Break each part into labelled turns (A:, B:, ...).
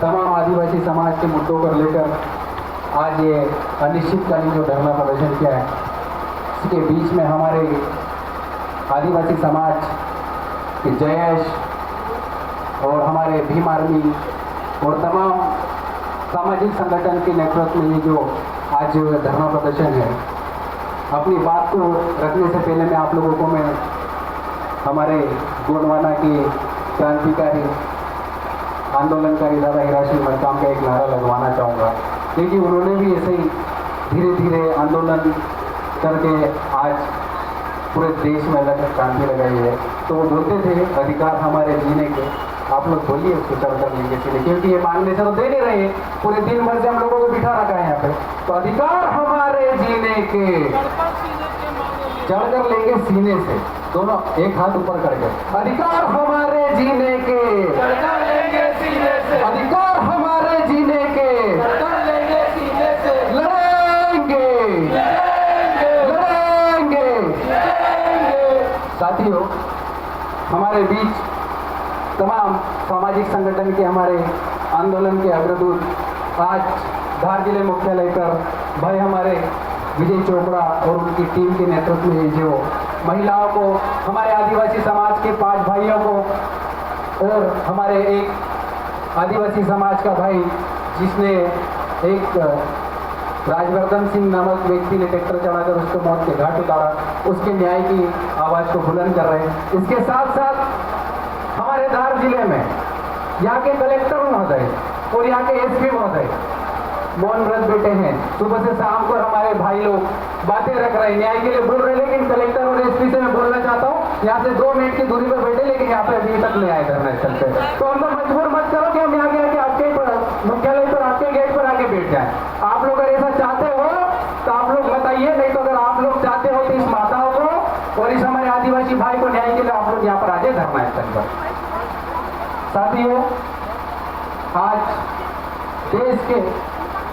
A: तमाम आदिवासी समाज के मुद्दों को लेकर आज ये अनिश्चितकालीन जो धरना प्रदर्शन किया है, इसके बीच में हमारे आदिवासी समाज के जयेश और हमारे भीम आर्मी और तमाम सामाजिक संगठन के नेतृत्व में ये जो आज धरना प्रदर्शन है, अपनी बात को रखने से पहले मैं आप लोगों को मैं हमारे गोंडवाना के क्रांतिकारी आंदोलनकारी दादा हीराश्री मरकाम का एक नारा लगवाना चाहूँगा, क्योंकि उन्होंने भी ऐसे ही धीरे धीरे आंदोलन करके आज पूरे देश में अलग क्रांति लगाई है। तो वो बोलते थे अधिकार हमारे जीने के, आप लोग बोलिए उसको चल कर लेंगे चलिए, क्योंकि ये मांगने से तो दे नहीं रहे, पूरे दिन भर से हम लोगों को बिठा रखा है यहाँ पे। तो अधिकार हमारे जीने के चढ़ कर लेंगे सीने से, दोनों एक हाथ ऊपर करके, अधिकार हमारे जीने के
B: लेंगे सीने से,
A: अधिकार हमारे जीने के
B: लेंगे सीने से,
A: लड़ेंगे लड़ेंगे। साथियों, हमारे बीच तमाम सामाजिक संगठन के हमारे आंदोलन के अग्रदूत आज धार जिले मुख्यालय पर भाई हमारे विजय चोपड़ा और उनकी टीम के नेतृत्व में जो महिलाओं को, हमारे आदिवासी समाज के 5 भाइयों को और हमारे एक आदिवासी समाज का भाई जिसने एक राजवर्धन सिंह नामक व्यक्ति ने ट्रैक्टर चढ़ाकर उसको मौत के घाट उतारा, उसके न्याय की आवाज़ को बुलंद कर रहे हैं। इसके साथ साथ हमारे धार जिले में यहाँ के कलेक्टर महोदय और यहाँ के एसपी महोदय मौन व्रत बैठे हैं, सुबह से शाम को हमारे भाई लोग बातें रख रहे हैं, न्याय के लिए बोल रहे हैं। लेकिन कलेक्टर और एसपी से मैं बोलना चाहता हूँ, यहाँ से 2 मिनट की दूरी पर बैठे, लेकिन यहाँ पे अभी तक नहीं आए धरना स्थल पे। तो हमको मजबूर मत करो कि हम यहाँ के आके आपके मुख्यालय पर, आपके गेट पर आके बैठ जाए। आप लोग अगर ऐसा चाहते हो तो आप लोग बताइए, नहीं तो अगर आप लोग चाहते हो तो इस माताओं को और इस हमारे आदिवासी भाई को न्याय के लिए आप लोग यहाँ पर आ जाए धरना स्थल पर। साथियों, आज देश के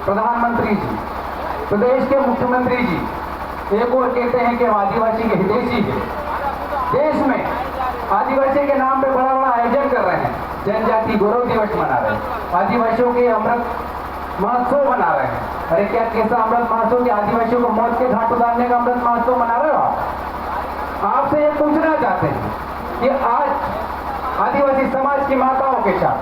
A: प्रधानमंत्री जी, प्रदेश के मुख्यमंत्री जी एक और कहते हैं कि हम आदिवासी के हितैषी हैं। देश में आदिवासी के नाम पे बड़ा बड़ा आयोजन कर रहे हैं, जनजाति गौरव दिवस मना रहे हैं, आदिवासियों के अमृत महोत्सव मना रहे हैं। अरे क्या कैसा अमृत महोत्सव कि आदिवासियों को मौत के घाट उतारने का अमृत महोत्सव मना रहे हो आप? आपसे ये पूछना चाहते हैं कि आज आदिवासी समाज की माताओं के साथ,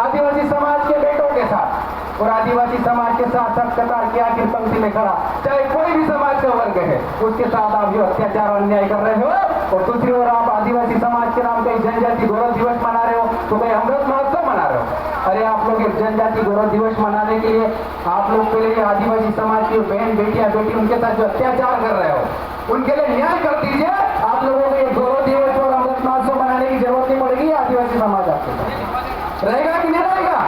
A: आदिवासी समाज के बेटों के साथ और आदिवासी समाज के साथ सब कतार के आखिर पंक्ति में खड़ा, चाहे कोई भी समाज का वर्ग है, उसके साथ आप जो अत्याचार और अन्याय कर रहे हो, और दूसरी ओर आप आदिवासी समाज के नाम कहीं जनजाति गौरव दिवस मना रहे हो, तो कहीं अमृत महोत्सव मना रहे हो। अरे आप लोग एक जनजाति गौरव दिवस मनाने के लिए आप लोग पहले आदिवासी समाज की बहन बेटियां बेटी उनके साथ जो अत्याचार कर रहे हो उनके लिए न्याय कर दीजिए। आप लोगों को ये गौरव दिवस और अमृत महोत्सव मनाने की जरूरत नहीं पड़ेगी। आदिवासी समाज आपके साथ रहेगा कि नहीं रहेगा?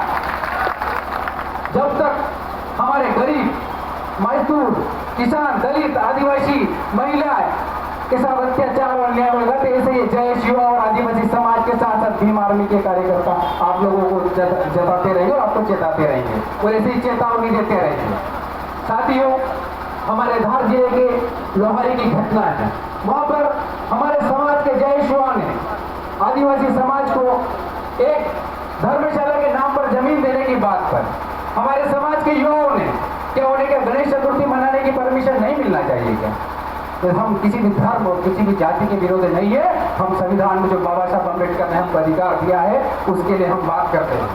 A: जब तक हमारे गरीब मजदूर, किसान, दलित, आदिवासी महिलाएं के साथ अत्याचार और अन्याय होगा, तो ऐसे ये जयेश युवा और आदिवासी समाज के साथ साथ भीम आर्मी के कार्यकर्ता आप लोगों को जताते रहेंगे और आपको चेताते रहेंगे और ऐसे ही चेतावनी देते रहेंगे। साथियों, हमारे धार जिले के लोहारी की घटना है, वहां पर हमारे समाज के जयेश युवा ने आदिवासी समाज को एक धर्मशाला के नाम पर जमीन देने की बात पर हमारे समाज के युवाओं ने क्या उन्हें क्या गणेश चतुर्थी मनाने की परमिशन नहीं मिलना चाहिए क्या? तो हम किसी भी धर्म और किसी भी जाति के विरोध नहीं है। हम संविधान में जो बाबा साहब अम्बेडकर ने हमको अधिकार दिया है उसके लिए हम बात करते हैं।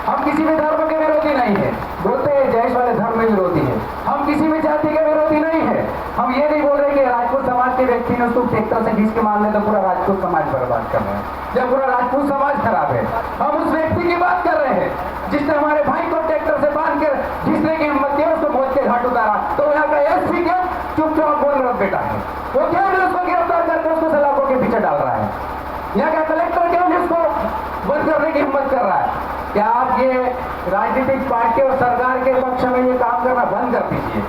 A: हम किसी भी धर्म के विरोधी नहीं है, बोलते हैं जयेश वाले धर्म में विरोधी है। हम किसी भी जाति के विरोधी नहीं है। हम ये नहीं बोल रहे कि राजपूत समाज के व्यक्ति ने उसको ट्रैक्टर से घिस के मारने तो पूरा राजपूत समाज बर्बाद कर रहे हैं, जब पूरा राजपूत समाज खराब है। हम उस व्यक्ति की बात कर रहे हैं जिसने हमारे भाई को ट्रैक्टर से बांध कर घिसने की हिम्मत की, उसको मौत के घाट उतारा। तो यहाँ का एसपी क्या चुपचाप बोल रहा बेटा है, वो क्या नहीं उसको गिरफ्तार करके उसको सलाखों के पीछे डाल रहा है। यहाँ का कलेक्टर क्यों नहीं उसको बंद करने की हिम्मत कर रहा है? क्या आप ये राजनीतिक पार्टी और सरकार के पक्ष में ये काम करना बंद कर दीजिए।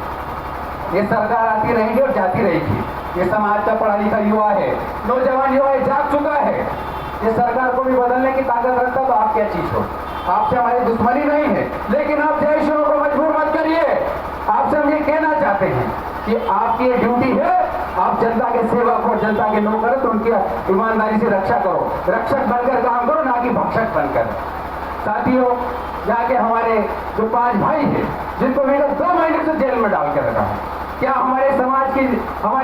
A: ये सरकार आती रहेगी और जाती रहेगी। ये समाज का पढ़ा लिखा युवा है, नौजवान युवा है, जाग चुका है। ये सरकार को भी बदलने की ताकत रखता तो आप क्या चीज हो? आपसे हमारी दुश्मनी नहीं है, लेकिन आप जयेशियों को मजबूर मत करिए। आपसे हम ये कहना चाहते हैं कि आपकी ये ड्यूटी है, आप जनता के सेवक और जनता के नौकर, तो उनकी ईमानदारी से रक्षा करो। रक्षक बनकर काम करो, ना कि भक्षक बनकर। साथियों, यहाँ के हमारे जो 5 भाई हैं जिनको विगत 2 महीने से जेल में डाल के रखा है, क्या हमारे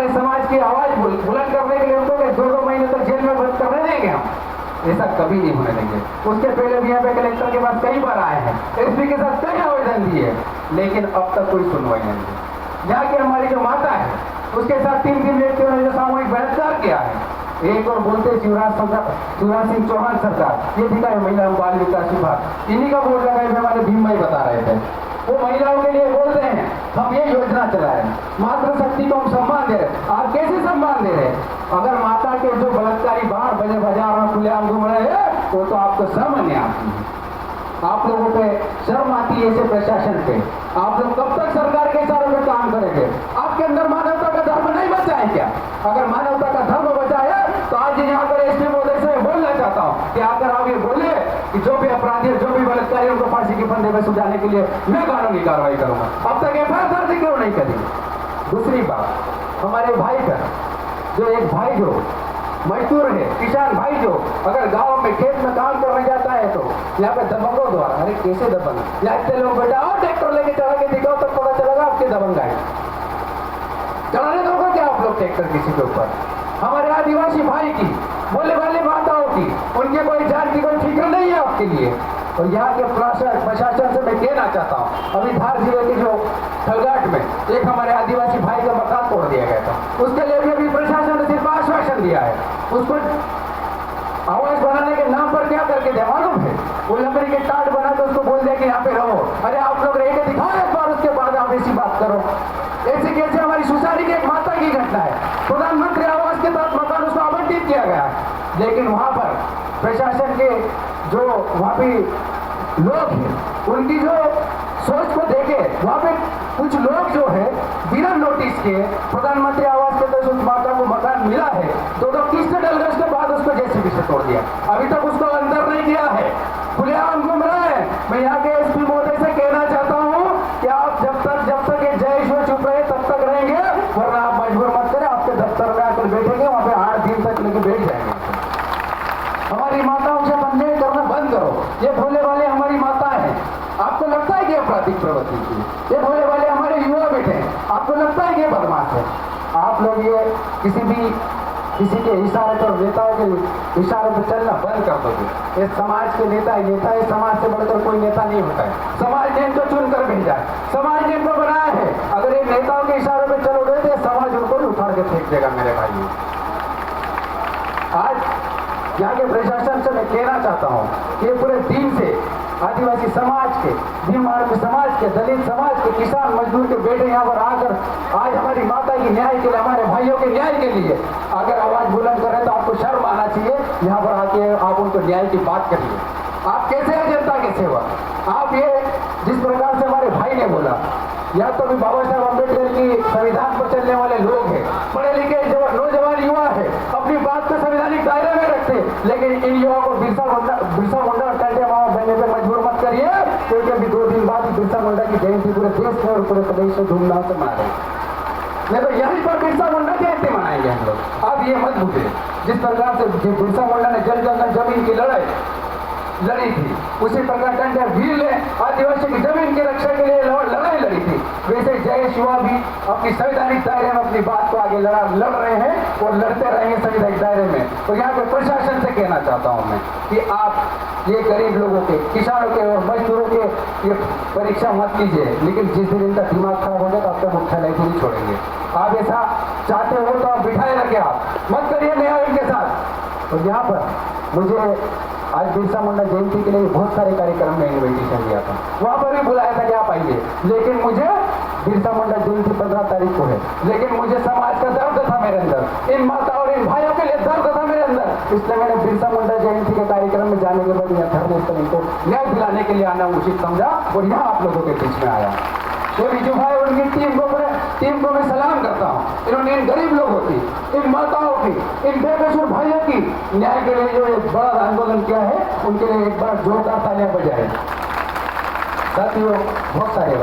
A: समाज की आवाज बुलंद करने के लिए उनको 2-2 महीने तक जेल में बंद करने देंगे हम? ऐसा कभी नहीं होने देंगे। उसके पहले भी यहाँ पे कलेक्टर के पास कई बार आए हैं, एसपी के साथ कई आवेदन दिए, लेकिन अब तक कोई सुनवाई नहीं हुई। यहाँ की हमारी जो माता है उसके साथ 3 व्यक्तियों ने जो सामूहिक बलात्कार किया है, एक और बोलते शिवराज सिंह चौहान सरकार, ये दिखा है महिला बाल विकास विभाग, इन्हीं का बोर्ड लगाए हुए हमारे भीम भाई बता रहे थे। वो महिलाओं के लिए बोल रहे हैं हम ये योजना चलाए, मातृशक्ति को हम सम्मान दे रहे। आप कैसे सम्मान दे रहे? अगर माता के जो बलात्कारी बाहर बजे बाजार में खुलेआम घूम रहे हैं वो तो आपको शर्म नहीं आती है। आप लोगों पे शर्म आती है ऐसे प्रशासन पे। आप लोग कब तक सरकार के इशारों पे काम करेंगे? आपके अंदर मानवता का धर्म नहीं बचा है क्या? अगर मानवता का धर्म बचा है तो आज यहाँ पर एसपी महोदय से मैं बोलना चाहता हूँ कि आकर आप ये बोलिए कि जो भी अपराधी जो भी बलात्कारी उनको फांसी के फंदे में सुझाने के लिए मैं कानूनी कार्रवाई करूंगा। अब तक एफआईआर दर्ज क्यों नहीं करी? दूसरी बात, हमारे भाई का जो एक भाई जो मजदूर है, किसान भाई जो अगर गांव में खेत में काम करने जाता है तो यहाँ पे दबंगों द्वारा, अरे कैसे दबंग, यहाँ इतने लोग बेटा और ट्रैक्टर लेके चला के दिखाओ तब पता चलेगा आपके दबंग आए। चलाने दोगे क्या आप लोग ट्रैक्टर किसी के ऊपर? हमारे आदिवासी भाई की, बोले वाले माताओं की, उनके कोई जान की कोई फिक्र नहीं है आपके लिए। और यहाँ के प्रशासन से मैं कहना चाहता हूँ, अभी धार जिले के जो ठलघाट में एक हमारे आदिवासी भाई का मकान तोड़ दिया गया था, उसके लिए भी अभी प्रशासन ने सिर्फ आश्वासन दिया है। उसको आवाज बनाने के नाम पर क्या करके दिया मालूम है? वो लकड़ी के टाट बना के उसको बोल दिया कि यहाँ पे रहो। अरे आप लोग रह के दिखाओ एक बार, उसके बाद आप ऐसी बात करो। ऐसे कैसे हमारी सुसारी की एक माता की घटना है, प्रधानमंत्री आवास के तहत मकान उसको आवंटित किया गया, लेकिन वहां पर प्रशासन के जो वहां पे लोग हैं उनकी जो सोच को देखे, वहां पे कुछ लोग जो है बिना नोटिस के प्रधानमंत्री आवास के तहत उस माता को मकान मिला है, तो किस्त डलकर के बाद उसको जेसीबी से तोड़ दिया। अभी तक उसको अंदर नहीं किया है, खुलेआम घूम रहा है। मैं यहाँ के एसपी महोदय से कहना चाहता हूँ कि आप जब तक ये जय ईश्वर चुप रहे तब तक रहेंगे, वरना आप मजबूर मत करें, आपके दफ्तर में आकर बैठेंगे, वहां पे 8 दिन तक लेके बैठ जाएंगे। हमारी माताओं से अन्याय करना बंद करो। ये भोले वाले हमारी माता है, आपको लगता है कि आपराधिक प्रवृत्ति की? ये भोले वाले हमारे युवा बेटे हैं, आपको लगता है कि बदमाश है? आप लोग ये किसी के इशारे पर, नेताओं के इशारे पर चलना बंद कर दोगे। ये समाज के नेता है, समाज से बढ़कर कोई नेता नहीं होता है। समाज ने इनको चुनकर भेजा है, समाज ने इनको बनाया है। अगर ये नेताओं के इशारे पर चलोगे तो समाज उनको भी उठाड़ के फेंक देगा। मेरे भाइयों, आज यहाँ के प्रशासन से मैं कहना चाहता हूँ कि पूरे दिन से आदिवासी समाज के, भीम आर्मी समाज के, दलित समाज के, किसान मजदूर के बेटे यहाँ पर आकर आज हमारी माता की न्याय के लिए, हमारे भाइयों के न्याय के लिए अगर आवाज बुलंद करें तो आपको शर्म आना चाहिए। यहाँ पर आके आप उनको न्याय की बात करिए। आप कैसे हैं जनता के सेवक? आप ये जिस प्रकार से हमारे भाई ने बोला, या तो भी बाबा साहब अम्बेडकर की संविधान पर चलने वाले लोग हैं, पढ़े लिखे नौजवान युवा है, अपनी बात को संवैधानिक दायरे में रखते, लेकिन इन युवाओं को बिरसा मुंडा और कंटे मामा बनने पर मजबूर मत करिए, क्योंकि अभी 2 दिन बाद बिरसा मुंडा की जयंती पूरे देश में और पूरे प्रदेश में धूमधाम से मना रहे। नहीं तो यहीं पर बिरसा मुंडा जयंती मनाएंगे हम लोग। आप ये मत भूलिए, जिस प्रकार से बिरसा मुंडा ने जल जमीन की लड़ाई लड़ी थी, उसी प्रकार टंडे भील ने आदिवासी की जमीन की रक्षा के लिए लड़ाई लड़ी थी, वैसे जय शिवा भी अपनी संवैधानिक दायरे में अपनी बात को आगे लड़ रहे हैं और लड़ते रहेंगे संवैधानिक दायरे में। तो यहाँ पे प्रशासन से कहना चाहता हूँ मैं कि आप ये गरीब लोगों के, किसानों के और मजदूरों के ये परीक्षा मत कीजिए, लेकिन जिस दिन इनका दिमाग खराब हो जाए तो आपका मुख्यालय को नहीं छोड़ेंगे। आप ऐसा चाहते हो तो आप बिठाए रखे, आप मत करिए न्याय इनके साथ। और यहाँ पर मुझे आज बिरसा मुंडा जयंती के लिए बहुत सारे कार्यक्रम में इन्विटेशन दिया था, वहां पर भी बुलाया था कि आप आइए, लेकिन मुझे बिरसा मुंडा जयंती 15 तारीख को है, लेकिन मुझे समाज का दर्द था मेरे अंदर, इन माता और इन भाइयों के लिए दर्द था मेरे अंदर, इसलिए मैंने बिरसा मुंडा जयंती के कार्यक्रम में जाने के बाद यहाँ धरने स्थल इनको न्याय दिलाने के लिए आना उचित समझा और यहाँ आप लोगों के बीच में आया। तो रिजू भाई और उनकी टीम को मैं सलाम करता हूँ। इन्होंने इन गरीब लोगों की, इन माताओं की, इन बेकसूर भाइयों की न्याय के लिए जो एक बड़ा आंदोलन किया है, उनके लिए एक बड़ा जोरदार तालियां बजाए। साथियों, बहुत सारे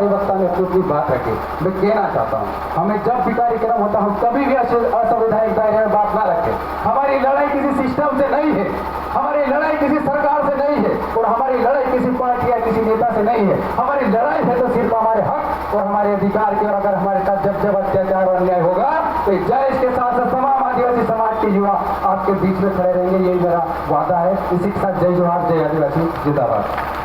A: वक्ता ने अपनी बात रखी। मैं कहना चाहता हूँ, हमें जब भी कार्यक्रम होता हम कभी भी असंवैधानिक दायरे में बात ना रखें। हमारी लड़ाई किसी सिस्टम से नहीं है, हमारी लड़ाई किसी सरकार से नहीं है, और और हमारी लड़ाई किसी पार्टी या किसी नेता से नहीं है। हमारी लड़ाई है तो सिर्फ हमारे हक और हमारे अधिकार की। और अगर हमारे साथ जब अत्याचार और अन्याय होगा तो जय इसके साथ तमाम आदिवासी समाज के युवा आपके बीच में खड़े रहेंगे, यही मेरा वादा है। इसी के साथ जय जोहार, जय आदिवासी, जिंदाबाद।